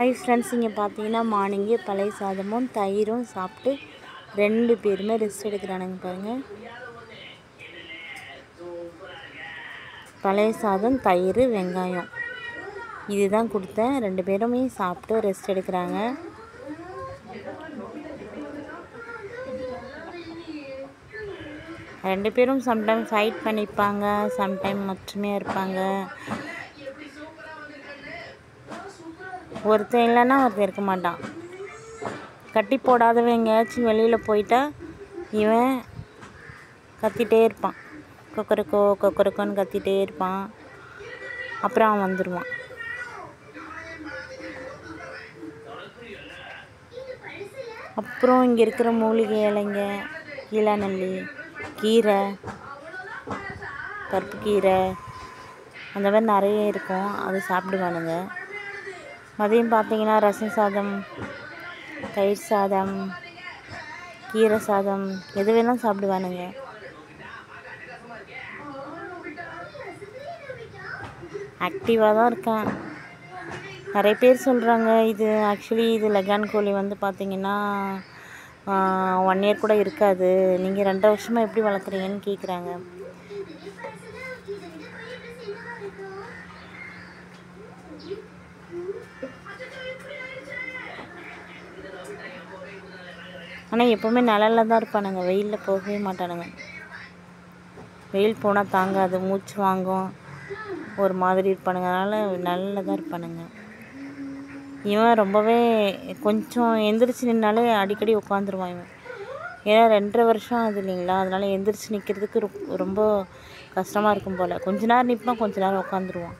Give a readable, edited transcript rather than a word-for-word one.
Hi friends, இங்கே பார்த்தீங்கன்னா மார்னிங்கே பழைய சாதமும் தயிரும் சாப்பிட்டு 2 பேருமே ரெஸ்ட் எடுக்கிறானுங்க பாருங்கள். பழைய சாதம், தயிர், வெங்காயம் இதுதான் கொடுத்தேன். 2 பேருமே சாப்பிட்டு ரெஸ்ட் எடுக்கிறாங்க. ரெண்டு பேரும் சம்டைம் ஃபைட் பண்ணிப்பாங்க, சம்டைம் ஒற்றுமையாக இருப்பாங்க. ஒருத்தன் இல்லைன்னா ஒருத்தன் இருக்க மாட்டான். கட்டி போடாதவன் எங்கேயாச்சும் வெளியில் போயிட்டா இவன் கத்திகிட்டே இருப்பான். கொக்கரக்கோ கொக்கரக்கோன்னு கத்திகிட்டே இருப்பான். அப்புறம் அவன் வந்துடுவான். அப்புறம் இங்கே இருக்கிற மூலிகை இலைங்க, இளநெல்லி, கீரை, பருப்பு கீரை அந்த மாதிரி நிறைய இருக்கும். அதை சாப்பிடுவானுங்க. மதியம் பார்த்தீங்கன்னா ரசம் சாதம், தயிர் சாதம், கீரை சாதம் எது வேணாலும் சாப்பிடுவானுங்க. ஆக்டிவாக தான் இருக்கேன். நிறைய பேர் சொல்கிறாங்க, இது ஆக்சுவலி இது லெகான் கோழி வந்து பார்த்திங்கன்னா 1 இயர் கூட இருக்காது, நீங்கள் 2.5 வருஷமாக எப்படி வளர்க்குறீங்கன்னு கேட்குறாங்க. ஆனால் எப்போவுமே நிழலில் தான் இருப்பானுங்க, வெயிலில் போகவே மாட்டானுங்க. வெயில் போனால் தாங்காது, மூச்சு வாங்கும், ஒரு மாதிரி இருப்பானுங்க. அதனால் நிழலில் தான் இருப்பானுங்க. இவன் ரொம்பவே கொஞ்சம் எந்திரிச்சு நின்னாலே அடிக்கடி உட்காந்துருவான் இவன். ஏன்னா 2.5 வருஷம் ஆகுது இல்லைங்களா, அதனால் எந்திரிச்சு நிற்கிறதுக்கு ரொம்ப கஷ்டமாக இருக்கும் போல். கொஞ்ச நேரம் நிற்பான், கொஞ்ச நேரம் உட்காந்துருவான்.